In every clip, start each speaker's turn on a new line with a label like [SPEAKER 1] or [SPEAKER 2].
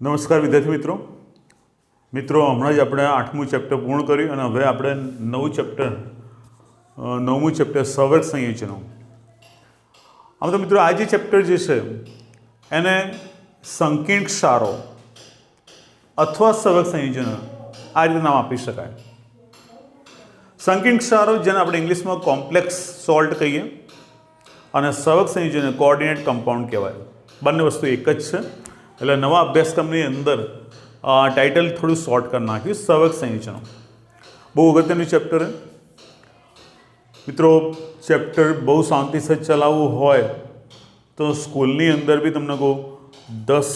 [SPEAKER 1] નમસ્કાર વિદ્યાર્થી મિત્રો હમણાં જ આપણે 8મું ચેપ્ટર પૂર્ણ કર્યું અને હવે આપણે નવમું ચેપ્ટર સવર્ગ સંયોજનો. આમ તો મિત્રો આ જે ચેપ્ટર જે છે એને સંકીર્ણ ક્ષારો અથવા સવર્ગ સંયોજનો આ રીતે નામ આપી શકાય. સંકીર્ણ ક્ષારો જેને આપણે ઇંગ્લિશમાં કોમ્પ્લેક્સ સોલ્ટ કહીએ અને સવર્ગ સંયોજનો કોઓર્ડિનેટ કમ્પાઉન્ડ કહેવાય. બંને વસ્તુ એક જ છે. એટલે નવા અભ્યાસક્રમની અંદર ટાઇટલ થોડું શોર્ટ કરી નાખ્યું, સવર્ગ સંયોજનો. બહુ અગત્યનું ચેપ્ટર મિત્રો. ચેપ્ટર બહુ શાંતિથી ચલાવવું હોય તો સ્કૂલની અંદર બી તમને કહું 10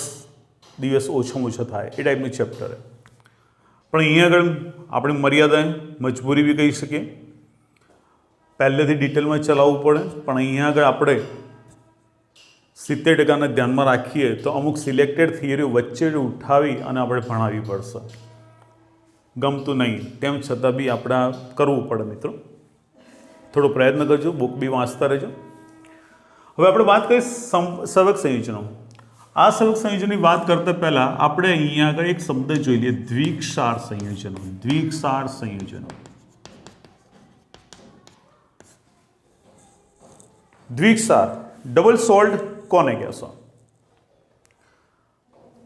[SPEAKER 1] દિવસ ઓછામાં ઓછા થાય એ ટાઈપનું ચેપ્ટર. પણ અહીંયા આગળ આપણી મર્યાદા મજબૂરી બી કહી શકીએ, પહેલેથી ડિટેલમાં ચલાવવું પડે. પણ અહીંયા આગળ આપણે 70% ધ્યાનમાં રાખીએ તો અમુક સિલેક્ટેડ થિયરીઓ વચ્ચે ઉઠાવી અને આપણે ભણાવવી પડશે. ગમતું નહીં તેમ છતાં બી આપણે કરવું પડે મિત્રો. થોડો પ્રયત્ન કરજો, બુક બી વાંચતા રહેજો. હવે આપણે વાત કરીએ સવર્ગ સંયોજનો. આ સવર્ગ સંયોજનની વાત કરતા પહેલાં આપણે અહીંયા આગળ એક શબ્દ જોઈ લઈએ, દ્વિક્ષાર સંયોજનો. દ્વિક્ષાર સંયોજનો. દ્વિક્ષાર ડબલ સોલ્ટ કોને કહેશો?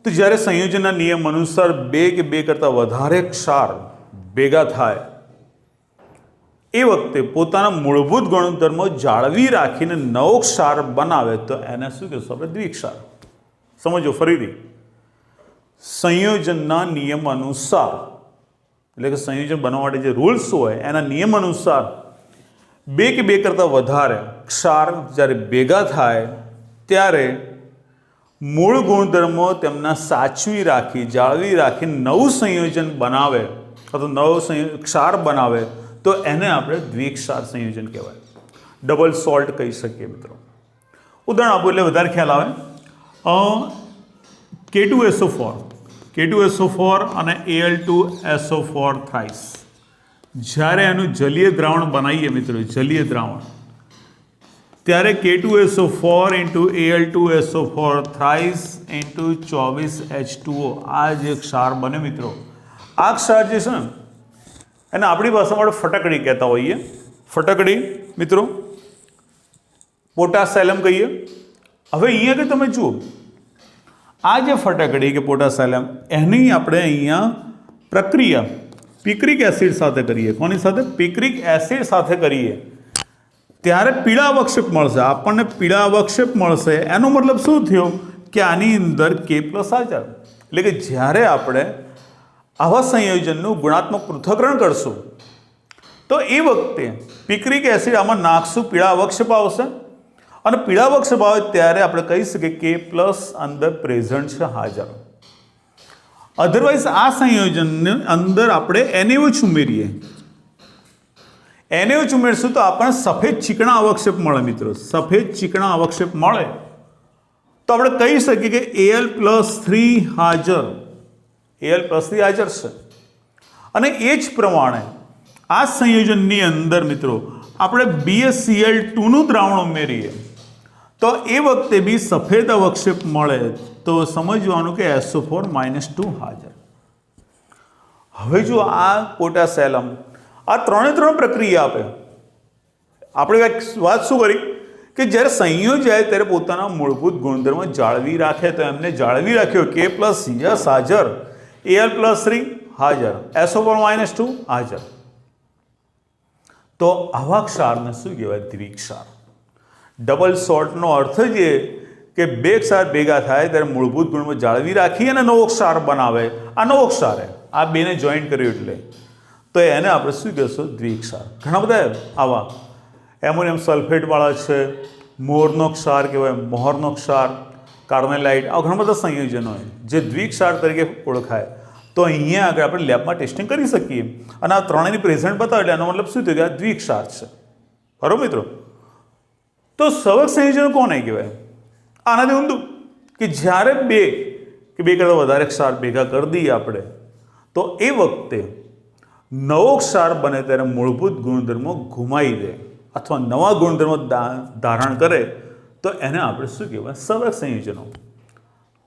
[SPEAKER 1] તો જ્યારે સંયોજનના નિયમ અનુસાર બે કે બે કરતાં વધારે ક્ષાર ભેગા થાય એ વખતે પોતાના મૂળભૂત ગુણધર્મો જાળવી રાખીને નવો ક્ષાર બનાવે તો એને શું કહેશું આપણે? દ્વિક્ષાર. સમજો ફરીથી, સંયોજનના નિયમ અનુસાર એટલે કે સંયોજન બનાવવા માટે જે રૂલ્સ હોય એના નિયમ અનુસાર બે કે બે કરતાં વધારે ક્ષાર જ્યારે ભેગા થાય ત્યારે મૂળ ગુણધર્મો તેમના સાચવી રાખી જાળવી રાખી નવું સંયોજન બનાવે અથવા નવો ક્ષાર બનાવે તો એને આપણે દ્વિક્ષાર સંયોજન કહેવાય. ડબલ સોલ્ટ કહી શકીએ મિત્રો. ઉદાહરણ આપો એટલે વધારે ખ્યાલ આવે. K2SO4 અને Al2SO4 થ્રાઇસ જ્યારે એનું જલીય દ્રાવણ બનાવીએ મિત્રો, જલીય દ્રાવણ, ત્યારે K2SO4 into Al2SO4 thrice into 24H2O આ જે ક્ષાર બને મિત્રો, આ ક્ષાર જે છે ને એને આપણી ભાષામાં ફટકડી કહેતા હોઈએ. ફટકડી મિત્રો, પોટાસેલમ કહીએ. હવે અહીંયા કે તમે જુઓ, આ જે ફટકડી કે પોટાસેલમ એની આપણે અહીંયા પ્રક્રિયા પિક્રિક એસિડ સાથે કરીએ. કોની સાથે? પિક્રિક એસિડ સાથે કરીએ ત્યારે પીળા અવક્ષેપ મળશે. આપણને પીળા અવક્ષેપ મળશે. એનો મતલબ શું થયો કે આની અંદર K+ હાજર. એટલે કે જ્યારે આપણે આવા સંયોજનનું ગુણાત્મક પૃથ્થકરણ કરશું તો એ વખતે પિક્રિક એસિડ આમાં નાખશું, પીળા અવક્ષેપ આવશે અને પીળા અવક્ષેપ આવે ત્યારે આપણે કહી શકીએ K+ અંદર પ્રેઝન્ટ છે, હાજર. અધરવાઇઝ આ સંયોજનની અંદર આપણે NaOH ઉમેરીએ, NaOH ઉમેરશું તો આપણને સફેદ ચીકણા અવક્ષેપ મળે મિત્રો. સફેદ ચીકણા અવક્ષેપ મળે તો આપણે કહી શકીએ કે Al+3 હાજર, Al+3 હાજર છે. અને એ જ પ્રમાણે આ સંયોજનની અંદર મિત્રો આપણે BaCl2નું દ્રાવણ ઉમેરીએ તો એ વખતે બી સફેદ અવક્ષેપ મળે તો સમજવાનું કે SO4 -2 હાજર. હવે જો આ પોટાસેલમ આ ત્રણ પ્રક્રિયા આપે. આપણે એક વાત શું કરી કે જ્યારે સંયોજાય ત્યારે પોતાના મૂળભૂત ગુણધર્મો જાળવી રાખે તો એમને જાળવી રાખ્યો. K+ હાજર, Al+3 હાજર, SO4 -2 હાજર. તો આવા ક્ષારને શું કહેવાય? દ્વિક્ષાર. ડબલ સોલ્ટનો અર્થ જ એ કે બે ક્ષાર ભેગા થાય ત્યારે મૂળભૂત ગુણો જાળવી રાખી અને નવો ક્ષાર બનાવે. આ નવો ક્ષાર આ બેને જોઈન્ટ કર્યું એટલે તો એને આપણે શું કહેશું? દ્વિક્ષાર. ઘણા બધા આવા એમોનિયમ સલ્ફેટવાળા છે, મોરનો ક્ષાર કહેવાય, મોહરનો ક્ષાર, કાર્મેલાઇટ, આવા ઘણા બધા સંયોજનો જે દ્વિક્ષાર તરીકે ઓળખાય. તો અહીંયા આગળ આપણે લેબમાં ટેસ્ટિંગ કરી શકીએ અને આ ત્રણેયની પ્રેઝન્ટ બતાવે એટલે એનો મતલબ શું થયું કે આ દ્વિક્ષાર છે. બરાબર મિત્રો? તો સવર્ગ સંયોજનો કોને કહેવાય? આનાથી ઊંધું કે જ્યારે બે કે બે કરતાં વધારે ક્ષાર ભેગા કરી દઈએ આપણે તો એ વખતે નવો ક્ષાર બને ત્યારે મૂળભૂત ગુણધર્મો ગુમાવી દે અથવા નવા ગુણધર્મો ધારણ કરે તો એને આપણે શું કહેવાય? સવર્ગ સંયોજનો.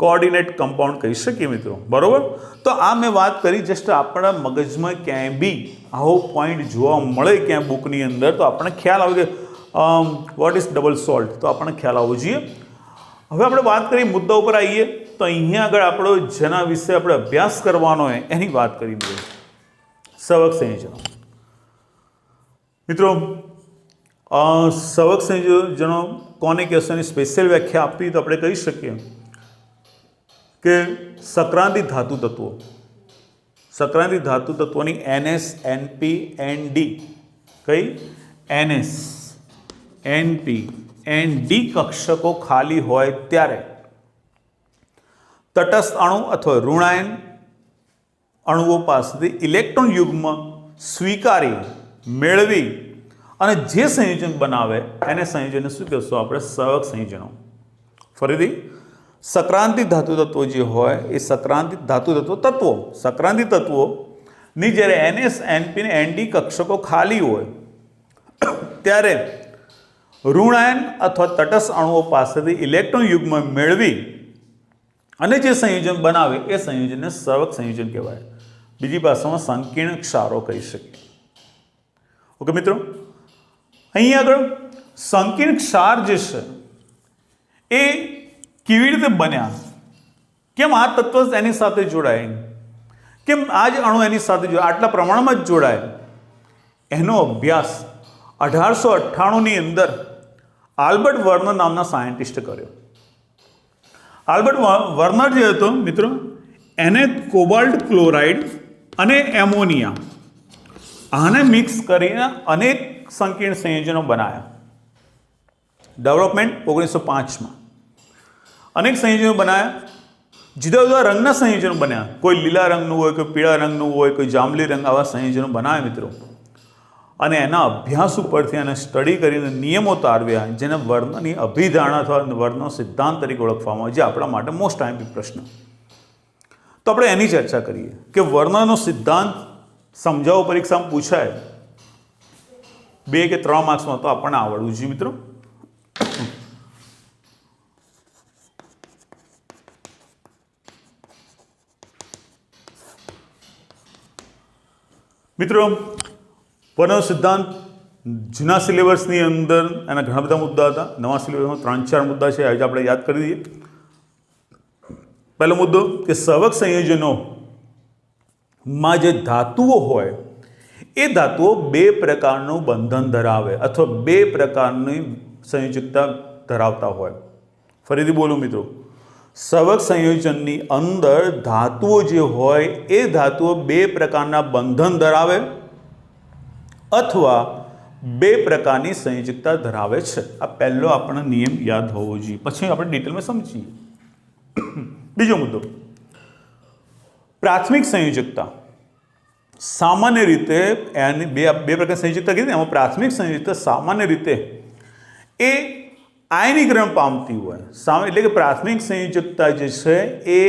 [SPEAKER 1] કોઓર્ડિનેટ કમ્પાઉન્ડ કહી શકીએ મિત્રો, બરોબર. તો આ મેં વાત કરી જસ્ટ આપણા મગજમાં ક્યાંય બી આવો પોઈન્ટ જોવા મળે ક્યાંય બુકની અંદર તો આપણને ખ્યાલ આવે કે વોટ ઇઝ ડબલ સોલ્ટ, તો આપણને ખ્યાલ આવવો જોઈએ. હવે આપણે વાત કરીએ મુદ્દા ઉપર આવીએ તો અહીંયા આગળ આપણો જેના વિશે આપણે અભ્યાસ કરવાનો હોય એની વાત કરી દઈએ. સવક સંયોજનો મિત્રો, સવક સંયોજનો કોને કહેશે એની સ્પેશિયલ વ્યાખ્યા આપવી તો આપણે કહી શકીએ કે સક્રાંતિ ધાતુ તત્વો, સક્રાંતિ ધાતુ તત્વોની NS NP ND કઈ NS NP ND કક્ષકો ખાલી હોય ત્યારે તટસ્થ અણુ અથવા ઋણાયન અણુઓ પાસેથી ઇલેક્ટ્રોન યુગ્મ સ્વીકારી મેળવી અને જે સંયોજન બનાવે એને સંયોજનને શું કહેશું આપણે? સવક સંયોજનો. ફરીથી, સક્રાંતિ ધાતુ તત્વો જે હોય એ સક્રાંતિ ધાતુ તત્વો સક્રાંતિ તત્વોની જ્યારે NS NP ને ND કક્ષકો ખાલી હોય ત્યારે ઋણાયન અથવા તટસ્થ અણુઓ પાસેથી ઇલેક્ટ્રોન યુગ્મ મેળવી અને જે સંયોજન બનાવે એ સંયોજનને સવક સંયોજન કહેવાય. બીજી ભાષામાં સંકીર્ણ ક્ષારો કહી શકીએ. ઓકે મિત્રો, અહીંયા આગળ સંકીર્ણ ક્ષાર જે છે એ કેવી રીતે બન્યા, કેમ આ તત્વ એની સાથે જોડાય, કેમ આ જ અણુ એની સાથે જોડાય, આટલા પ્રમાણમાં જ જોડાય, એનો અભ્યાસ 1898ની અંદર આલ્બર્ટ વર્નર નામના સાયન્ટિસ્ટે કર્યો. આલ્બર્ટ વર્નર જે હતો મિત્રો, એને કોબાલ્ટ ક્લોરાઇડ અને એમોનિયા આને મિક્સ કરીને અનેક સંકીર્ણ સંયોજનો બનાવ્યા. ડેવલપમેન્ટ 1905માં અનેક સંયોજનો બનાવ્યા. જુદા જુદા રંગના સંયોજનો બન્યા, કોઈ લીલા રંગનું હોય, કોઈ પીળા રંગનું હોય, કોઈ જાંબલી રંગ, આવા સંયોજનો બનાવ્યા મિત્રો. અને એના અભ્યાસ ઉપરથી એને સ્ટડી કરીને નિયમો તારવ્યા જેને વર્ણની અભિધારણા અથવા વર્ણનો સિદ્ધાંત તરીકે ઓળખવામાં આવે, જે આપણા માટે મોસ્ટ ટાઈમ પ્રશ્ન. તો આપણે એની ચર્ચા કરીએ કે વર્ણનો સિદ્ધાંત સમજાવો પરીક્ષામાં પૂછાય 2 કે 3 માર્ક્સમાં તો આપણને આવડવું જોઈએ મિત્રો. મિત્રો, વર્ણનો સિદ્ધાંત જૂના સિલેબસની અંદર એના ઘણા બધા મુદ્દા હતા. નવા સિલેબસમાં 3-4 મુદ્દા છે, આજે આપણે યાદ કરી દઈએ. પહેલો મુદ્દો કે સવક સંયોજનોમાં જે ધાતુઓ હોય એ ધાતુઓ 2 પ્રકારનું બંધન ધરાવે અથવા 2 પ્રકારની સંયોજકતા ધરાવતા હોય. ફરીથી બોલું મિત્રો, સવક સંયોજનની અંદર ધાતુઓ જે હોય એ ધાતુઓ 2 પ્રકારના બંધન ધરાવે અથવા 2 પ્રકારની સંયોજકતા ધરાવે છે. આ પહેલો આપણને નિયમ યાદ હોવો જોઈએ, પછી આપણે ડિટેલમાં સમજીએ. બીજો મુદ્દો, પ્રાથમિક સંયોજકતા. સામાન્ય રીતે એની બે પ્રકારની સંયોજકતા કીધી, એમાં પ્રાથમિક સંયોજકતા સામાન્ય રીતે એ આયનીકરણ પામતી હોય. એટલે કે પ્રાથમિક સંયોજકતા જે છે એ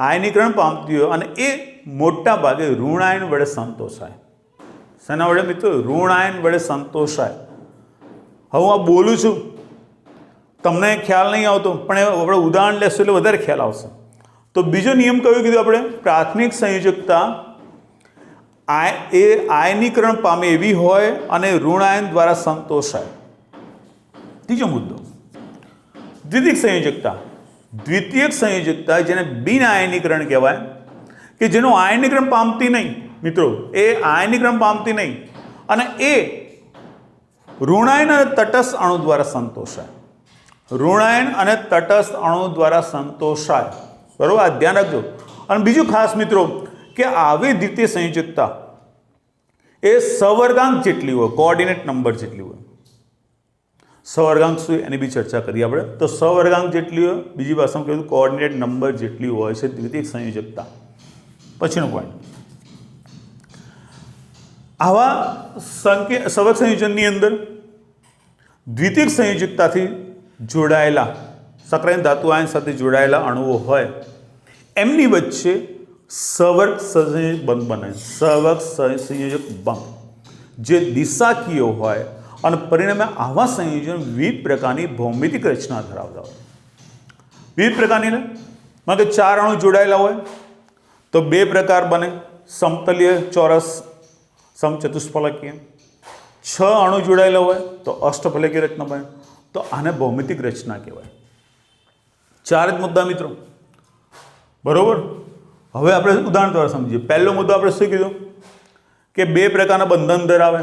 [SPEAKER 1] આયનીકરણ પામતી હોય અને એ મોટા ભાગે ઋણાયન વડે સંતોષાય. શેના વડે મિત્રો? ઋણાયન વડે સંતોષાય. હવે હું આ બોલું છું, તમને ખ્યાલ નહીં આવતો, પણ આપણે ઉદાહરણ લેશું એટલે વધારે ખ્યાલ આવશે. તો બીજો નિયમ કયો કીધું આપણે? પ્રાથમિક સંયોજકતા એ આયનીકરણ પામે એવી હોય અને ઋણાયન દ્વારા સંતોષાય. ત્રીજો મુદ્દો, દ્વિતીયક સંયોજકતા. દ્વિતીયક સંયોજકતા જેને બિન આયનીકરણ કહેવાય, કે જેનું આયનીકરણ પામતી નહીં મિત્રો, એ આયનીકરણ પામતી નહીં અને એ ઋણાયન અને તટસ્થ અણુ દ્વારા સંતોષાય. ઋણાયન અને તટસ્થ અણુ દ્વારા સંતોષાય. બરોબર, આ ધ્યાન રાખજો. અને બીજું ખાસ મિત્રો કે આવી દ્વિતીય સંયોજકતા એ સવર્ગાંક જેટલી હોય, કોઓર્ડિનેટ નંબર જેટલી હોય. સવર્ગાંક શું એની બી ચર્ચા કરીએ આપણે. તો સવર્ગાંક જેટલી હોય, બીજી ભાષામાં કહેવું કોઓર્ડિનેટ નંબર જેટલી હોય છે દ્વિતીય સંયોજકતા. પછીનો પોઈન્ટ, આવા સવક સંયોજનની અંદર દ્વિતીયક સંયોજકતાથી જોડાયેલા સક્રાંત ધાતુ આયન સાથે જોડાયેલા અણુઓ હોય એમની વચ્ચે સવર્ગ સંયોજક બંધ બને. સવર્ગ સંયોજક બંધ જે દિશાકીય હોય અને પરિણામે આવા સંયોજન વિવિધ પ્રકારની ભૌમિતિક રચના ધરાવતા હોય. વિવિધ પ્રકારની માં કે 4 અણુ જોડાયેલા હોય તો 2 પ્રકાર બને, સમતલીય, ચોરસ, સમચતુષ્ફલકીય. 6 અણુ જોડાયેલા હોય તો અષ્ટફલકીય રચના બને. તો આને ભૌમિતિક રચના કહેવાય. 4 જ મુદ્દા મિત્રો, બરોબર. હવે આપણે ઉદાહરણ દ્વારા સમજીએ. પહેલો મુદ્દો આપણે શું કીધું કે 2 પ્રકારના બંધન ધરાવે.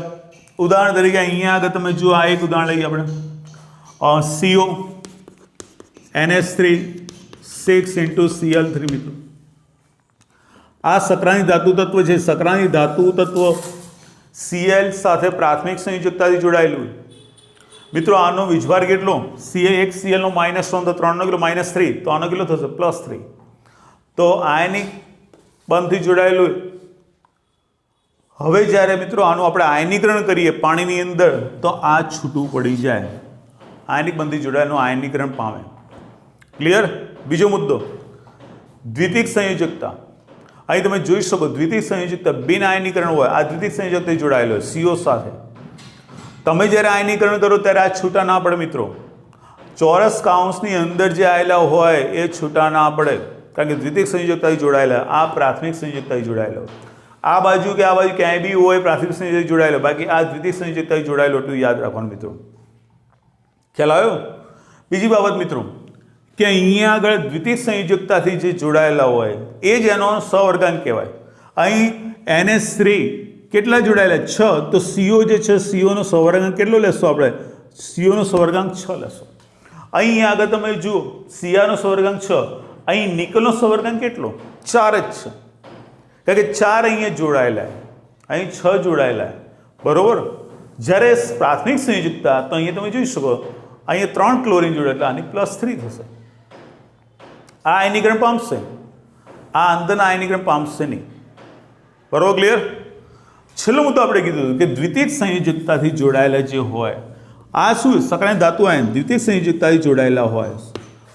[SPEAKER 1] ઉદાહરણ તરીકે અહીંયા આગળ તમે જુઓ, આ એક ઉદાહરણ લઈએ આપણે, CO NH3 6 × Cl3 મિત્રો. આ સક્રાંતિક ધાતુ તત્વ છે. સક્રાંતિક ધાતુ તત્વ Cl સાથે પ્રાથમિક સંયોજકતાથી જોડાયેલું મિત્રો. આનો વીજભાર કેટલો? એક Cl નો -1 તો 3 નો કિલો -3, તો આનો કેટલો થશે? +3. તો આયનિક બંધથી જોડાયેલું. હવે જ્યારે મિત્રો આનું આપણે આયનીકરણ કરીએ પાણીની અંદર તો આ છૂટું પડી જાય. આયનિક બંધથી જોડાયેલું આયનીકરણ પામે. ક્લિયર? બીજો મુદ્દો, દ્વિતીયક સંયોજકતા. અહીં તમે જોઈ શકો દ્વિતીયક સંયોજકતા બિન આયનીકરણ હોય, આ દ્વિતીયક સંયોજકતાથી જોડાયેલો હોય CO સાથે. તમે જ્યારે આયનીકરણ કરો ત્યારે આ છૂટા ના પડે મિત્રો. ચોરસ કાઉન્સની અંદર જે આવેલા હોય એ છૂટા ના પડે, કારણ કે દ્વિતીયક સંયોજકતાથી જોડાયેલા. આ પ્રાથમિક સંયોજકતાથી જોડાયેલો. આ બાજુ કે આ બાજુ ક્યાંય બી હોય પ્રાથમિક સંયોજકતાથી જોડાયેલો, બાકી આ દ્વિતીયક સંયોજકતાથી જોડાયેલો એટલું યાદ રાખવાનું મિત્રો. ખ્યાલ આવ્યો? બીજી બાબત મિત્રો કે અહીંયા આગળ દ્વિતીયક સંયોજકતાથી જે જોડાયેલા હોય એ જ એનો સહવર્ગાંક કહેવાય. અહીં NH3 કેટલા જોડાયેલા? 6. તો CO જે છે, CO નો સહવર્ગાંક કેટલો લેશો આપણે? CO નો સહવર્ગાંક 6 લેશો. અહીં આગળ તમે જુઓ Cr નો સહવર્ગાંક 6, અહીં નિકલનો સહવર્ગાંક કેટલો? 4 જ છે, કારણ કે 4 અહીંયા જોડાયેલા, અહીં 6 જોડાયેલા, બરોબર. જ્યારે પ્રાથમિક સંયોજકતા તો અહીંયા તમે જોઈ શકો અહીંયા 3 ક્લોરીન જોડાયેલા, આની +3 થશે. આ આયનીકરણ પામશે, આ અંદરના આયનીકરણ પામશે નહીં, બરોબર. ક્લિયર? છેલ્લો મુદ્દો આપણે કીધું કે દ્વિતીયક સંયોજકતાથી જોડાયેલા જે હોય, આ શું સક્રાંતિક ધાતુ આયન દ્વિતીયક સંયોજકતાથી જોડાયેલા હોય,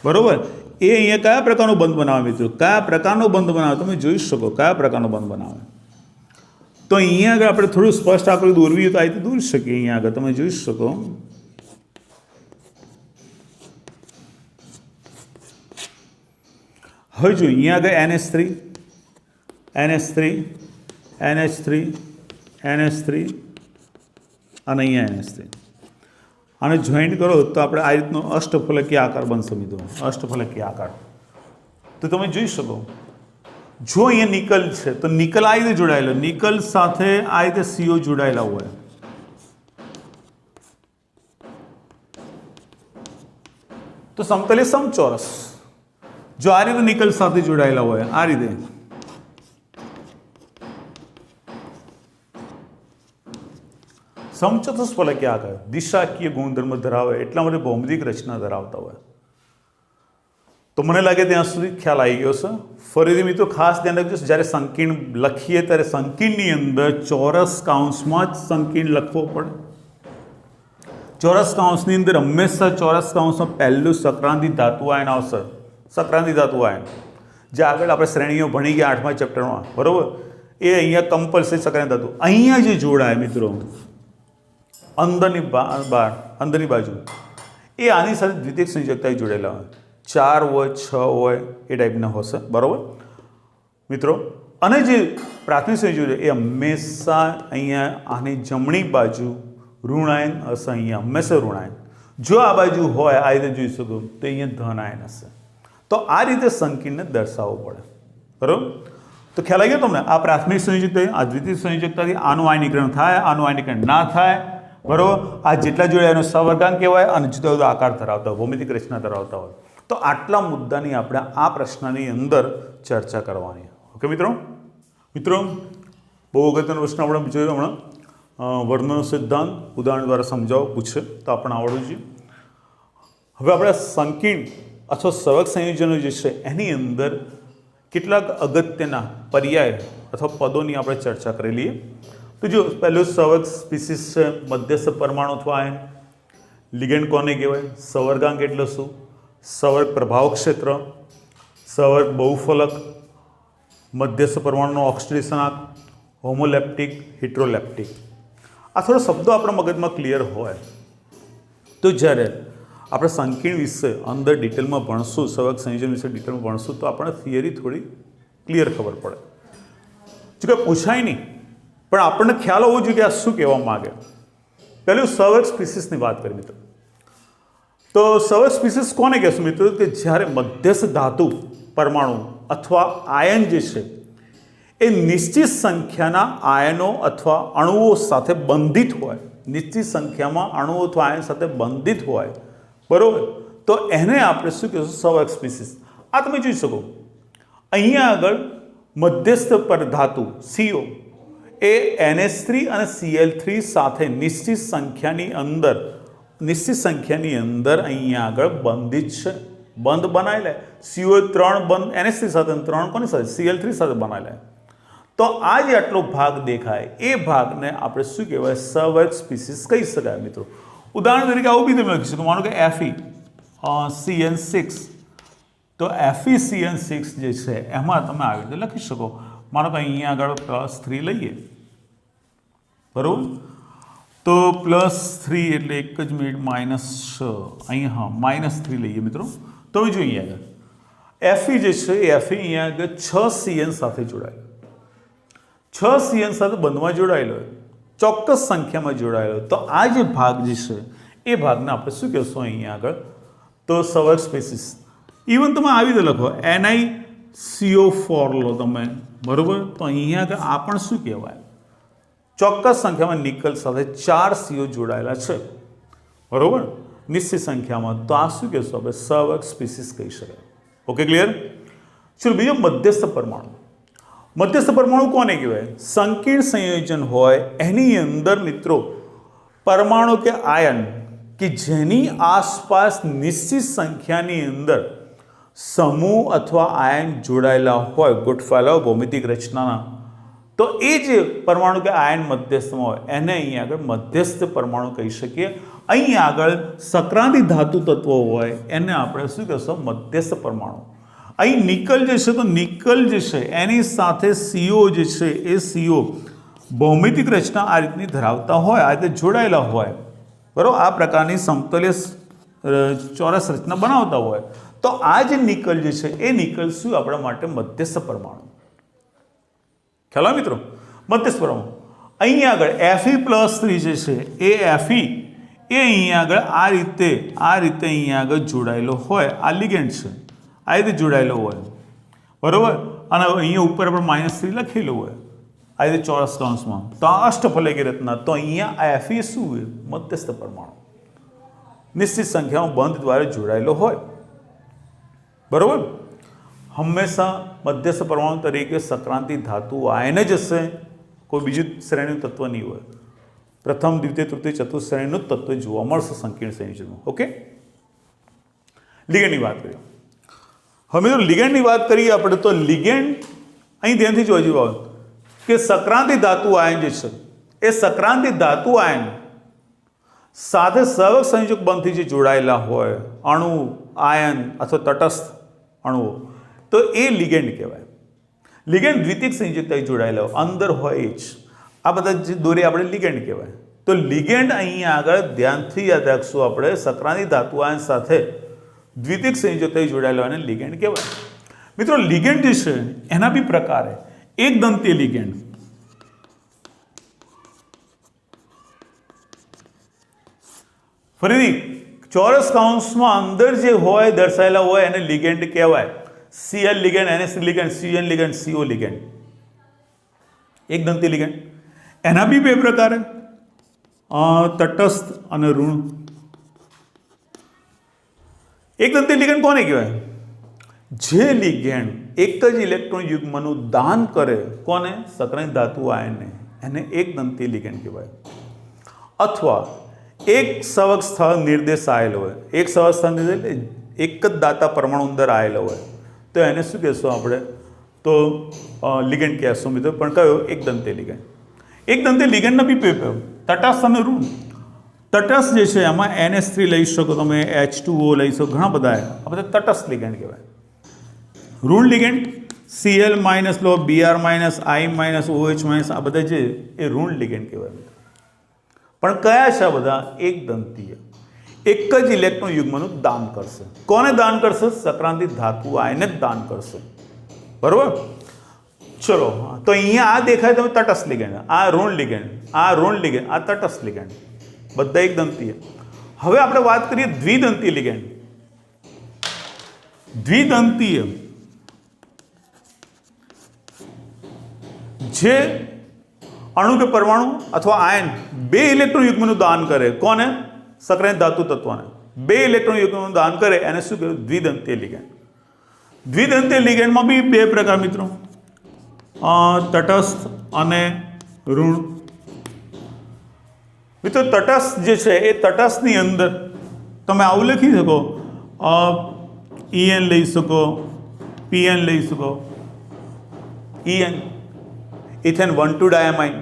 [SPEAKER 1] બરોબર. એ અહીંયા કયા પ્રકારનો બંધ બનાવે મિત્રો? કયા પ્રકારનો બંધ બનાવે? તમે જોઈ શકો કયા પ્રકારનો બંધ બનાવે. તો અહીંયા આગળ આપણે થોડું સ્પષ્ટ આકૃતિ દોરવી તો આ રીતે દોરી શકીએ. અહીંયા આગળ તમે જોઈ શકો હવે જો અહીંયા આગળ NH3 અને અહીંયા NH3 આને જોઈન્ટ કરો તો આપણે આ રીતનો અષ્ટફલકીય આકાર બનશે મિત્રો. અષ્ટફલકીય આકાર. તો તમે જોઈ શકો જો અહીંયા નિકલ છે તો નિકલ આ રીતે જોડાયેલો, નિકલ સાથે આ રીતે CO જોડાયેલા હોય. તો સમતલીય સમચોરસ જો આ રીતે નિકલ સાથે જોડાયેલા હોય, આ રીતે સમચતુષ્ફલકીય આકાર દિશાકીય ગુણધર્મ ધરાવે, એટલા માટે ભૌમિતિક રચના ધરાવતા હોય. તો મને લાગે ત્યાં સુધી ખ્યાલ આવી ગયો છે. ફરીથી મિત્રો ખાસ ધ્યાન રાખજો, જ્યારે સંકીર્ણ લખીએ ત્યારે સંકીર્ણની અંદર ચોરસ કાઉન્સમાં જ સંકીર્ણ લખવો પડે. ચોરસ કાઉન્સની અંદર હંમેશા ચોરસ કાઉન્સમાં પહેલું સક્રાંતિક ધાતુ આયન આવશે. સક્રાંતિક ધાતુ આયન જે આગળ આપણે શ્રેણીઓ ભણી ગયા 8મા ચેપ્ટરમાં, બરોબર. એ અહીંયા કમ્પલસરી સક્રાંતિક ધાતુ અહીંયા જે જોડાય મિત્રો અંદરની બાજુ એ આની સાથે દ્વિતીયક સંયોજકતાથી જોડાયેલા હોય. 4 હોય 6 હોય એ ટાઈપના હશે, બરોબર મિત્રો. અને જે પ્રાથમિક સંયોજક એ હંમેશા અહીંયા આની જમણી બાજુ ઋણાયન હશે, અહીંયા હંમેશા ઋણાયન. જો આ બાજુ હોય આ રીતે જોઈ શકો તો અહીંયા ધન આયન હશે. તો આ રીતે સંકીર્ણને દર્શાવવું પડે, બરોબર. તો ખ્યાલ આવી ગયો તમને? આ પ્રાથમિક સંયોજકતા, આ દ્વિતીય સંયોજકતાથી આનું આયનીકરણ થાય, આનું આયનીકરણ ના થાય, બરોબર. આ જેટલા જોડે એનો સહવર્ગાંક કહેવાય અને જુદા જુદા આકાર ધરાવતા હોય, ભૌમિતિક રચના ધરાવતા હોય. તો આટલા મુદ્દાની આપણે આ પ્રશ્નની અંદર ચર્ચા કરવાની. ઓકે મિત્રો. બહુ અગત્યનો પ્રશ્ન આપણે જોયો હમણાં. વર્ણનો સિદ્ધાંત ઉદાહરણ દ્વારા સમજાવો પૂછે તો આપણને આવડવું જોઈએ. હવે આપણે સંકીર્ણ અથવા સવર્ગ સંયોજનો જે છે એની અંદર કેટલાક અગત્યના પર્યાય અથવા પદોની આપણે ચર્ચા કરી લઈએ. તો જો પહેલું સવર્ગ સ્પીસીસ છે, મધ્યસ્થ પરમાણુ અથવા આયન. લિગેન્ડ કોને કહેવાય? સહવર્ગાંક એટલે શું? સવર્ગ પ્રભાવ ક્ષેત્ર, સવર્ગ બહુફલક, મધ્યસ્થ પરમાણુનો ઓક્સિડેશનાંક, હોમોલેપ્ટિક, હિટ્રોલેપ્ટિક. આ થોડા શબ્દો આપણા મગજમાં ક્લિયર હોય તો જ્યારે આપણે સંકીર્ણ વિશે અંદર ડિટેલમાં ભણશું, સવર્ગ સંયોજન વિશે ડિટેલમાં ભણશું તો આપણને થિયરી થોડી ક્લિયર ખબર પડે. જો કે પૂછાય નહીં પણ આપણને ખ્યાલ હોવો જોઈએ કે આ શું કહેવા માગે. પહેલું સવર્ગ સ્પીસીસની વાત કરીએ મિત્રો. તો સવર્ગ સ્પીસીસ કોને કહેશું મિત્રો? કે જ્યારે મધ્યસ્થ ધાતુ પરમાણુ અથવા આયન જે છે એ નિશ્ચિત સંખ્યાના આયનો અથવા અણુઓ સાથે બંધિત હોય, નિશ્ચિત સંખ્યામાં અણુઓ અથવા આયન સાથે બંધિત હોય, બરાબર, તો એને આપણે શું કહીશું? સવર્ગ સ્પીસીસ. આ તમે જોઈ શકો અહીંયા આગળ મધ્યસ્થ પર ધાતુ CO એ NH3 અને Cl3 સાથે નિશ્ચિત સંખ્યાની અંદર અહીંયા આગળ બંધિત છે, બંધ બનાવેલા. CO 3 બંધ NH3 સાથે, 3 કોની સાથે? Cl3 સાથે બનાવેલા. તો આ જે આટલો ભાગ દેખાય એ ભાગને આપણે શું કહેવાય? સવર્ગ સ્પીસીસ કહી શકાય મિત્રો. ઉદાહરણ તરીકે આવું બી તમે લખી શકો. માનો કે FeCN6, તો FeCN6 જે છે એમાં તમે આવી રીતે લખી શકો. માનો કે અહીંયા આગળ +3 લઈએ, બરાબર, તો +3 એટલે એક જ મિનિટ -6, અહીંયા -3 લઈએ મિત્રો. તો હવે જોઈએ આગળ Fe જે છે એ Fe અહીંયા આગળ 6 CN સાથે જોડાયેલો, 6 CN સાથે બંધમાં જોડાયેલો હોય, ચોક્કસ સંખ્યામાં જોડાયેલો. તો આ જે ભાગ જે છે એ ભાગને આપણે શું કહેશું અહીંયા આગળ? તો સવર્ગ સ્પીસીસ. ઇવન તમે આવી રીતે લખો NiCO4 લો તમે, બરાબર, તો અહીંયા આગળ આ પણ શું કહેવાય? ચોક્કસ સંખ્યામાં નિકલ સાથે 4 CO જોડાયેલા છે, બરાબર, નિશ્ચિત સંખ્યામાં. તો આ શું કહેશું આપણે? સવર્ગ સ્પીસીસ કહી શકાય. Okay, clear? ચલો બીજો મધ્યસ્થ પરમાણુ. મધ્યસ્થ પરમાણુ કોને કહેવાય? સંકીર્ણ સંયોજન હોય એની અંદર મિત્રો પરમાણુ કે આયન કે જેની આસપાસ નિશ્ચિત સંખ્યાની અંદર સમૂહ અથવા આયન જોડાયેલા હોય, ગોઠવાયેલા હોય ભૌમિતિક રચનાના, તો એ જે પરમાણુ કે આયન મધ્યસ્થમાં હોય એને અહીંયા આગળ મધ્યસ્થ પરમાણુ કહી શકીએ. અહીંયા આગળ સક્રાંતિ ધાતુ તત્વો હોય એને આપણે શું કહેશું? મધ્યસ્થ પરમાણુ. અહીં નિકલ જે છે તો નિકલ જે છે એની સાથે CO જે છે એ CO ભૌમિતિક રચના આ રીતની ધરાવતા હોય, આ રીતે જોડાયેલા હોય, બરાબર, આ પ્રકારની સમતલીય ચોરસ રચના બનાવતા હોય. તો આ જે નિકલ જે છે એ નિકલ શું આપણા માટે? મધ્યસ્થ પરમાણુ. ખ્યાલ આવે મિત્રો? મધ્યસ્થ પરમાણુ. અહીંયા આગળ Fe+3 જે છે એ Fe એ અહીંયા આગળ આ રીતે અહીંયા આગળ જોડાયેલો હોય, આ લિગેન્ડ છે, આ રીતે જોડાયેલો હોય, બરાબર, અને અહીંયા ઉપર આપણે -3 લખેલું હોય આ રીતે ચોરસ કૌંસમાં. તો આ અષ્ટફલકી રચના. તો અહીંયા આ Fe શું હોય? મધ્યસ્થ પરમાણુ, નિશ્ચિત સંખ્યામાં બંધ દ્વારા જોડાયેલો હોય, બરાબર. હંમેશા મધ્યસ્થ પરમાણુ તરીકે સક્રાંતિ ધાતુ આયન જ હશે, કોઈ બીજું શ્રેણીનું તત્વ નહીં હોય. પ્રથમ, દ્વિતીય, તૃતીય, ચતુર્થ શ્રેણીનું જ તત્વ જોવા મળશે સંકીર્ણ સંયોજનમાં. ઓકે, લિગેન્ડની વાત કરીએ. હવે તો લિગેન્ડની વાત કરીએ આપણે તો લિગેન્ડ અહીં ધ્યાનથી જોવા જેવું કે સક્રાંતિ ધાતુ આયન જે છે એ સક્રાંતિ ધાતુ આયન સાથે સવર્ગ સંયોજક બંધથી જે જોડાયેલા હોય અણુ, આયન અથવા તટસ્થ અણુઓ, તો એ લિગેન્ડ કહેવાય. લિગેન્ડ દ્વિતીયક સંયોજકતા જોડાયેલા હોય, અંદર હોય એ જ. આ બધા જે દોરે આપણે લિગેન્ડ કહેવાય. તો લિગેન્ડ અહીંયા આગળ ધ્યાનથી યાદ રાખશું આપણે, સક્રાંતિ ધાતુ આયન સાથે દ્વિતીયક સંયોજકતા જોડાયેલા હોય એને લિગેન્ડ કહેવાય. મિત્રો લિગેન્ડ જે છે એના બી પ્રકાર છે. એક દંતીય લિગેન્ડ, ફરીથી ચોરસ કૌંસમાં અંદર જે હોય દર્શાયેલા હોય એને લિગેન્ડ કહેવાય. Cl ligand, NH3 ligand, Cn ligand, CO ligand. એક દંતી લિગેન્ડ. એના બી બે પ્રકાર છે, તટસ્થ અને ઋણ. એક દંતી લિગેન્ડ કોને કહેવાય? જે લિગેન્ડ એક જ ઇલેક્ટ્રોન યુગ્મનું દાન કરે, કોને? સક્રાંતિ ધાતુ આયનને, એને એક દંતી લિગેન્ડ કહેવાય. અથવા એક સવર્ગ સ્થળ નિર્દેશ આવેલો હોય, એક સવર્ગ સ્થળ નિર્દેશ એક જ દાતા પરમાણુ અંદર આવેલો હોય, તો એને શું કહેશું આપણે? તો લિગેન્ડ કહેશું મિત્રો. પણ કયો? એક દંતી લિગેન્ડ. એક દંતી લિગેન્ડના બી પેપર તટસ્થ અને ઋણ. તટસ્થ જે છે એમાં NH3 લઈ શકો તમે, H2O લઈ શકો, ઘણા બધા. આ બધા તટસ્થ લિગેન્ડ કહેવાય. ઋણ લિગેન્ડ Cl- લો, Br-, I-, OH-, આ બધા જે એ ઋણ લિગેન્ડ કહેવાય. પણ કયા છે આ બધા? એક દંતીય. एक ज इलेक्ट्रॉन युग्मનું દાન કરશે. કોને દાન કરશે? સક્રાંતિક ધાતુ આયનને જ દાન કરશે. બરોબર. ચલો, તો અહીંયા આ દેખાય તમે તટસ્થ લિગેન્ડ, આ ઋણ લિગેન્ડ, આ ઋણ લિગેન્ડ, આ તટસ્થ લિગેન્ડ, બધા એક દંતીય. હવે આપણે વાત કરીએ દ્વિદંતીય લિગેન્ડ. દ્વિદંતીય જે અણુ કે પરમાણુ અથવા આયન બે ઇલેક્ટ્રોન યુગ્મનું દાન કરે. કોને? સક્રાંતિક ધાતુ તત્વને બે ઇલેક્ટ્રોન યુગ્મનું દાન કરે એને શું કહેવાય? દ્વિદંતીય લિગેન્ડ. દ્વિદંતીય લિગેન્ડમાં બી બે પ્રકાર મિત્રો, તટસ્થ અને ઋણ. મિત્રો તટસ્થ જે છે એ તટસ્થની અંદર તમે આવું લખી શકો, EN લઈ શકો, PN લઈ શકો. EN ethane 1,2 ડાયામાઇન,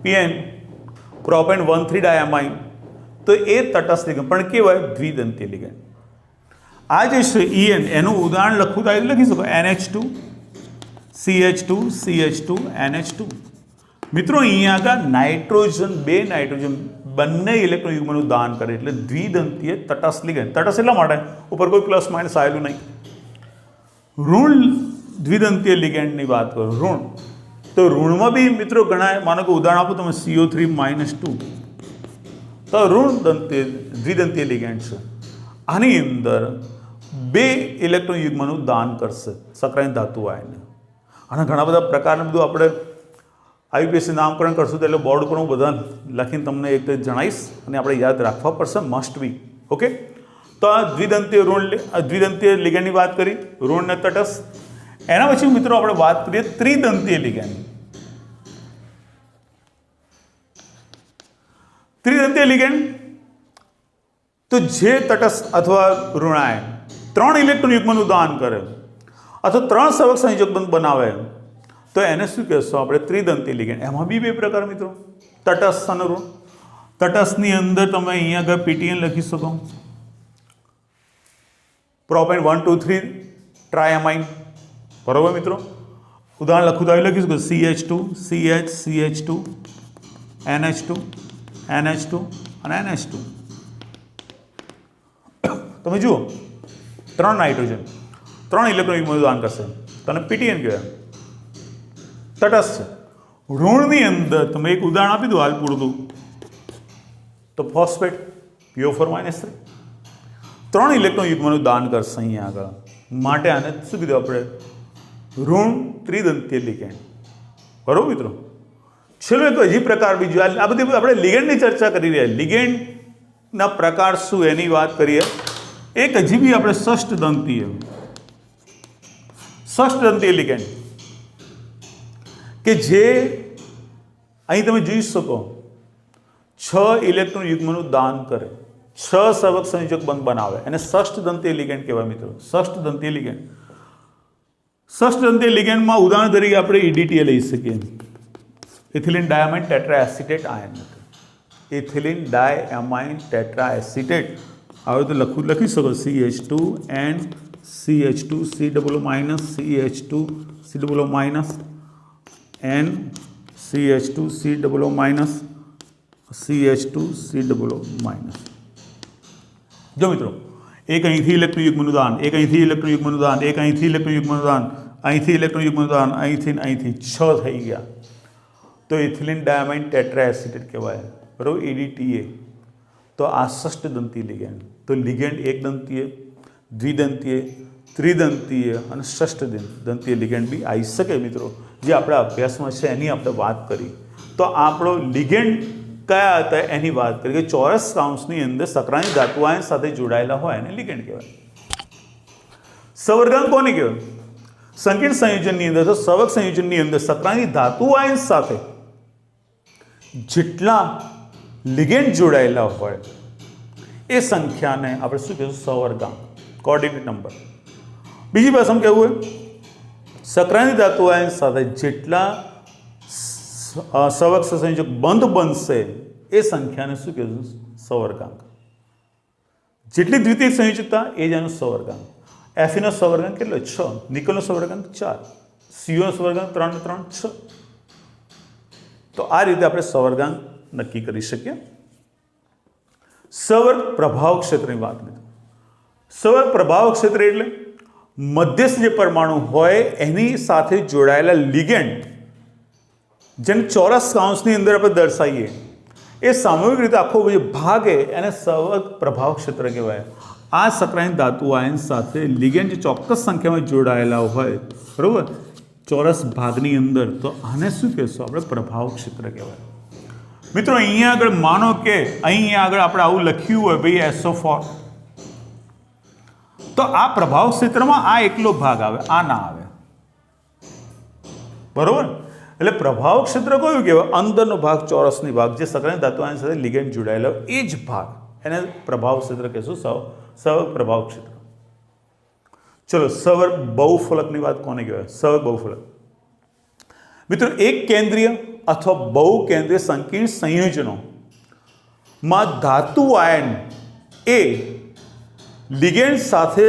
[SPEAKER 1] PN propane 1,3 ડાયામાઇન. તો એ તટસ્થ લિગેન્ડ પણ કેવાય? દ્વિદંતીય લિગેન્ડ. આ જે છે EN એનું ઉદાહરણ લખવું તો લખી શકો NH2 CH2 CH2 NH2. મિત્રો અહીંયા આગળ નાઇટ્રોજન, બે નાઇટ્રોજન બંને ઇલેક્ટ્રોન યુગ્મનું દાન કરે એટલે દ્વિદંતીય તટસ્થ લિગેન્ડ. તટસ્થ એટલા માટે ઉપર કોઈ પ્લસ માઇનસ આવેલું નહીં. ઋણ દ્વિદંતીય લિગેન્ડની વાત કરો, ઋણ, તો ઋણમાં બી મિત્રો ઘણા, માનો કે ઉદાહરણ આપો તમે CO3-2, તો ઋણ દ્વિદંતીય લિગેન્ડ છે. આની અંદર બે ઇલેક્ટ્રોન યુગ્મનું દાન કરશે સક્રાંતિક ધાતુ આયન. અને ઘણા બધા પ્રકારનું બધું આપણે IUPAC નામકરણ કરશું તો એટલે બોર્ડ ઉપર હું બધા લખીને તમને એક જણાવીશ અને આપણે યાદ રાખવા પડશે, મસ્ટ બી. ઓકે, તો આ દ્વિદંતીય ઋણ, દ્વિદંતીય લિગેન્ડની વાત કરી, ઋણ ને તટસ્થ. એના પછી મિત્રો આપણે વાત કરીએ ત્રિદંતીય લિગેન્ડ. ત્રિદંતીય લિગેન્ડ તો જે તટસ્થ અથવા ઋણાયન ત્રણ ઇલેક્ટ્રોન યુગ્મનું દાન કરે અથવા ત્રણ સવક સંયોજક બંધ બનાવે તો એને શું કહેશો આપણે? ત્રિદંતીય લિગેન્ડ. એમાં બી બે પ્રકાર મિત્રો, તટસ્થ અને ઋણ. તટસ્થની અંદર તમે અહીંયા આગળ PTN લખી શકો, પ્રોપેન 1,2,3 ટ્રાયામાઇન. બરોબર મિત્રો. ઉદાહરણ લખું તો લખી શકો CH2 CH CH2 NH2 NH2 અને NH2. તમે જુઓ, ત્રણ નાઇટ્રોજન ત્રણ ઇલેક્ટ્રોન યુગ્મનું દાન કરશે તો એને PTN કહેવાય, તટસ્થ છે. ઋણની અંદર તમે એક ઉદાહરણ આપી દો હાલ પૂરતું, તો ફોસ્ફેટ PO4-3 ત્રણ ઇલેક્ટ્રોન યુગ્મનું દાન કરશે અહીંયા આગળ, માટે આને શું કીધું આપણે? ઋણ ત્રિદંતીય લિગેન્ડ. બરોબર મિત્રો. છેલ્લો એક હજી પ્રકાર બીજો, આ બધી આપણે લિગેન્ડની ચર્ચા કરી રહ્યા, લિગેન્ડના પ્રકાર શું એની વાત કરીએ. એક હજી બી આપણે ષષ્ઠદંતીય લિગેન્ડ કે જે અહીં તમે જોઈ શકો 6 ઇલેક્ટ્રોન યુગ્મનું દાન કરે, 6 સવક સંયોજક બંધ બનાવે, એને ષષ્ઠદંતીય લિગેન્ડ કહેવાય મિત્રો. ષષ્ઠદંતીય લિગેન્ડ. ષષ્ઠદંતીય લિગેન્ડમાં ઉદાહરણ તરીકે આપણે EDTA લઈ શકીએ, ઇથિલિન ડાયમાઇન ટેટ્રાએસિટેટ આયન. ઇથિલિન ડાયમાઇન ટેટ્રાએસિટેટ આવે તો લખી શકો CH2 and CH2 COO- CH2 COO- and CH2 COO- CH2 COO-. જો મિત્રો, એક અહીંથી ઇલેક્ટ્રોન યુગ્મનું દાન, એક અહીંથી ઇલેક્ટ્રોન યુગ્મનું દાન, એક અહીંથી ઇલેક્ટ્રોન યુગ્મનું દાન, અહીંથી ઇલેક્ટ્રોન યુગ્મનું દાન, અહીંથી 6 થઈ ગયા તો ઇથિલિન ડાયમાઇન ટેટ્રાએસિટેટ કહેવાય. બરાબર, EDTA. તો આ ષષ્ઠદંતીય લિગેન્ડ. તો લિગેન્ડ એકદંતીય, દ્વિદંતીય, ત્રિદંતીય અને ષષ્ઠદંતીય લિગેન્ડ બી આવી શકે મિત્રો. જે આપણા અભ્યાસમાં છે એની આપણે વાત કરી. તો આપણો લિગેન્ડ કયા હતા એની વાત કરી કે ચોરસ કાઉન્સની અંદર સક્રાંતિક ધાતુ આયન સાથે જોડાયેલા હોય એને લિગેન્ડ કહેવાય. સવર્ગાંક કોને કહેવાય? સંકીર્ણ સંયોજનની અંદર તો સવક સંયોજનની અંદર સક્રાંતિક ધાતુ આયન સાથે જેટલા લિગેન્ડ જોડાયેલા હોય એ સંખ્યાને આપણે શું કહીશું? સવર્ગાંક, કોઓર્ડિનેટ નંબર. બીજી ભાષામાં કહેવું હોય, સક્રાંતિક ધાતુ આયન સાથે જેટલા સવક સંયોજક બંધ બનશે એ સંખ્યાને શું કહેશું? સવર્ગાંક. જેટલી દ્વિતીય સંયોજકતા એ જ એનો સવર્ગાંક. Fe નો સવર્ગાંક કેટલો? 6. નિકલનો સવર્ગાંક 4. CO નો સવર્ગાંક 3 ને 3 6. તો આ રીતે આપણે સવર્ગાંક નક્કી કરી શકીએ. સવર્ગ પ્રભાવ ક્ષેત્રની વાત કરી. સવર્ગ પ્રભાવ ક્ષેત્ર એટલે મધ્યસ્થ જે પરમાણુ હોય એની સાથે જોડાયેલા લિગેન્ડ, જેને ચોરસ કાઉન્સની અંદર આપણે દર્શાવીએ, એ સામૂહિક રીતે આખો જે ભાગ એને સવર્ગ પ્રભાવ ક્ષેત્ર કહેવાય. આ સક્રાયન ધાતુ આયન સાથે લિગેન્ડ જે ચોક્કસ સંખ્યામાં જોડાયેલા હોય, બરાબર, ચોરસ ભાગની અંદર, તો આને શું કહેશું આપણે? પ્રભાવ ક્ષેત્ર કહેવાય. મિત્રો અહીંયા આગળ માનો કે અહીંયા આગળ આપણે આવું લખ્યું હોય ભાઈ SO4, તો આ પ્રભાવ ક્ષેત્રમાં આ એકલો ભાગ આવે, આ ના આવે, બરોબર. એટલે પ્રભાવ ક્ષેત્ર કયું કહેવાય? અંદરનો ભાગ, ચોરસની ભાગ, જે સક્રાયન ધાતુ આયન સાથે લિગેન્ડ જોડાયેલો એ જ ભાગ, એને પ્રભાવ ક્ષેત્ર કહેશું, સવર્ગ પ્રભાવ ક્ષેત્ર. ચલો, સવર્ગ બહુફલકની વાત કોને કહેવાય? સવર્ગ બહુફલક મિત્રો એક કેન્દ્રીય અથવા બહુ કેન્દ્રીય સંકીર્ણ સંયોજનોમાં ધાતુ આયન એ લિગેન્ડ સાથે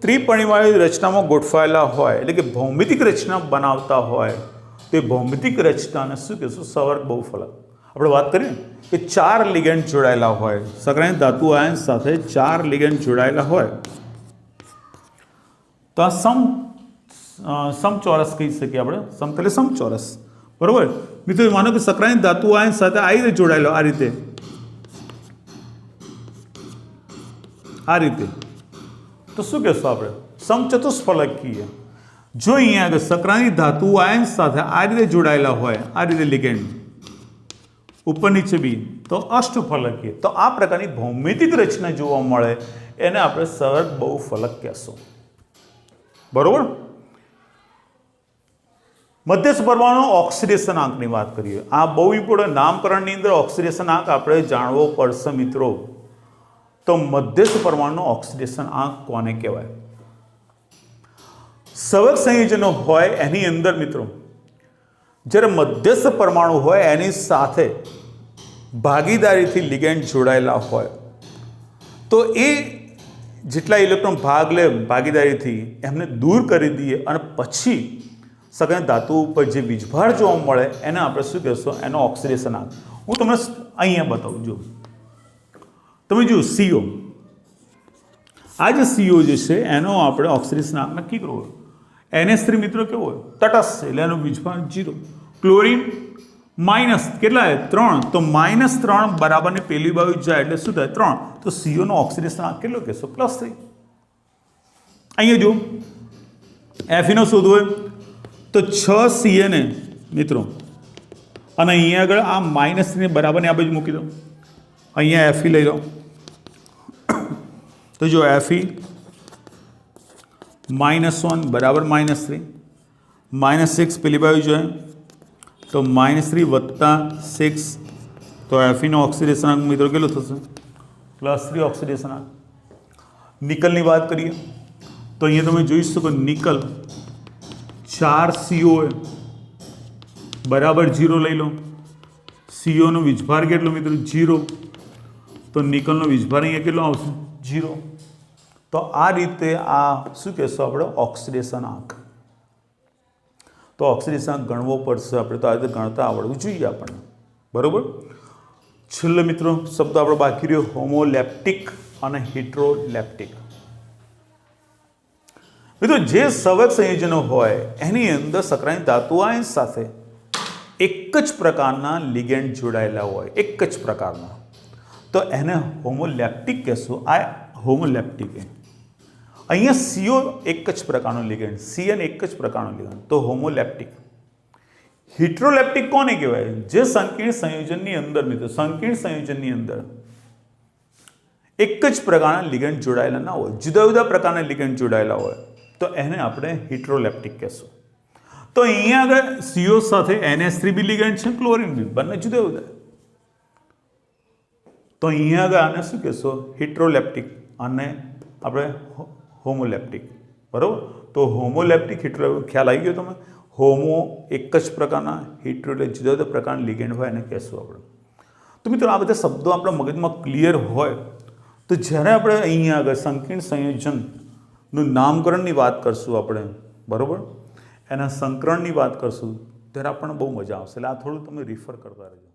[SPEAKER 1] ત્રિપરિમાણીય રચનામાં ગોઠવાયેલા હોય, એટલે કે ભૌમિતિક રચના બનાવતા હોય, તો એ ભૌમિતિક રચનાને શું કહેશું? સવર્ગ બહુફલક. આપણે વાત કરીએ કે 4 લિગેન્ડ જોડાયેલા હોય, સક્રાયન ધાતુ આયન સાથે 4 લિગેન્ડ જોડાયેલા હોય, તો આ સમચોરસ કહી શકીએ આપણે, સમતલે સમચોરસ, બરોબર. મિત્રો માનો કે સક્રાયન ધાતુ આયન સાથે આ રીતે જોડાયેલો, આ રીતે, તો શું કહેશું આપણે? સમચતુષ્ફલકીય. જો અહીંયા આગળ સક્રાયન ધાતુ આયન સાથે આ રીતે જોડાયેલા હોય, આ રીતે લિગેન્ડ ઉપર નીચે બી, તો અષ્ટફલકીય. તો આ પ્રકારની ભૌમિતિક રચના જોવા મળે એને આપણે સવર્ગ બહુફલક કહેશું, બરોબર. મધ્યસ્થ પરમાણુ ઓક્સિડેશન આંકની વાત કરીએ. આ બહુ ઇમ્પોર્ટન્ટ, નામકરણની અંદર ઓક્સિડેશન આંક આપણે જાણવો પડશે મિત્રો. તો મધ્યસ્થ પરમાણુનો ઓક્સિડેશન આંક કોને કહેવાય? સવર્ગ સંયોજનો હોય એની અંદર મિત્રો, જ્યારે મધ્યસ્થ પરમાણુ હોય એની સાથે ભાગીદારીથી લિગેન્ડ જોડાયેલા હોય, તો એ જેટલા ઇલેક્ટ્રોન ભાગ લે ભાગીદારીથી એમને દૂર કરી દઈએ અને પછી સક્રાયન ધાતુ ઉપર જે વીજભાર જોવા મળે એને આપણે શું કહેશું? એનો ઓક્સિડેશન આંક. હું તમને અહીંયા બતાવું. જો તમે જુઓ CO, આ જે CO જે છે એનો આપણે ઓક્સિડેશન આંક નક્કી કરવો હોય. NH3 મિત્રો કેવો હોય? તટસ્થ છે, એટલે એનો વીજભાર 0. ક્લોરીન માઇનસ કેટલા? 3. તો -3 બરાબરની પેલી બાજુ જાય એટલે શું થાય? 3. તો CO નો ઓક્સિડેશન આંક કેટલો કહેશો? +3. અહીંયા જો Fe નો શોધવો હોય તો 6 CN મિત્રો, અને અહીંયા આગળ આ -3 બરાબરની આ બાજુ મૂકી દો, અહીંયા Fe લઈ લો. તો જો Fe -1 બરાબર -3, -6 પેલી બાજુ જોઈએ તો -3 + 6, તો Fe નો ઓક્સિડેશન આંક મિત્રો કેટલો થશે? +3 ઓક્સિડેશન આંક. નિકલની વાત કરીએ તો અહીંયા તમે જોઈ શકો નિકલ 4 CO બરાબર 0 લઈ લો. CO નો વીજભાર કેટલો મિત્રો? 0. તો નિકલનો વીજભાર અહીંયા કેટલો આવશે? 0. તો આ રીતે આ શું કહેશું આપણે? ઓક્સિડેશન આંક. તો ઓક્સિડેશન આંક ગણવો પડશે આપણે, તો આ રીતે ગણતા આવડવું જોઈએ આપણને, બરોબર. છેલ્લે મિત્રો શબ્દ આપણો બાકી રહ્યો હોમોલેપ્ટિક અને હિટ્રોલેપ્ટિક. મિત્રો જે સવર્ગ સંયોજનો હોય એની અંદર સક્રાયન ધાતુ આયન સાથે એક જ પ્રકારના લિગેન્ડ જોડાયેલા હોય, એક જ પ્રકારના, તો એને હોમોલેપ્ટિક કહેશું. આ હોમોલેપ્ટિક. અહીંયા CO એક જ પ્રકારનો લિગેન્ડ, CN એક જ પ્રકારનો લિગેન્ડ, તો હોમોલેપ્ટિક. હિટ્રોલેપ્ટિક કોને કહેવાય? જે સંકીર્ણ સંયોજનની અંદર મિત્રો, સંકીર્ણ સંયોજનની અંદર એક જ પ્રકારના લિગેન્ડ જોડાયેલા ના હોય, જુદા જુદા પ્રકારના લિગેન્ડ જોડાયેલા હોય, તો એને આપણે હિટ્રોલેપ્ટિક કહેશું. તો અહીંયા આગળ CO સાથે NH3 બી લિગેન્ડ છે, ક્લોરીન બી, બંને જુદા જુદા. તો અહીંયા આગળ આને શું કહેશો? હિટ્રોલેપ્ટિક, અને આપણે હોમોલેપ્ટિક, બરાબર. તો હોમોલેપ્ટિક હિટ્રો ખ્યાલ આવી ગયો તમે? હોમો એક જ પ્રકારના, હિટ્રો એટલે જુદા જુદા પ્રકારના લિગેન્ડ હોય એને કહેશું આપણે. તો મિત્રો આ બધા શબ્દો આપણા મગજમાં ક્લિયર હોય તો જ્યારે આપણે અહીંયા આગળ સંકીર્ણ સંયોજનનું નામકરણની વાત કરશું આપણે, બરાબર, એના સંકરણની વાત કરશું ત્યારે આપણને બહુ મજા આવશે. એટલે આ થોડું તમે રિફર કરતા રહેજો.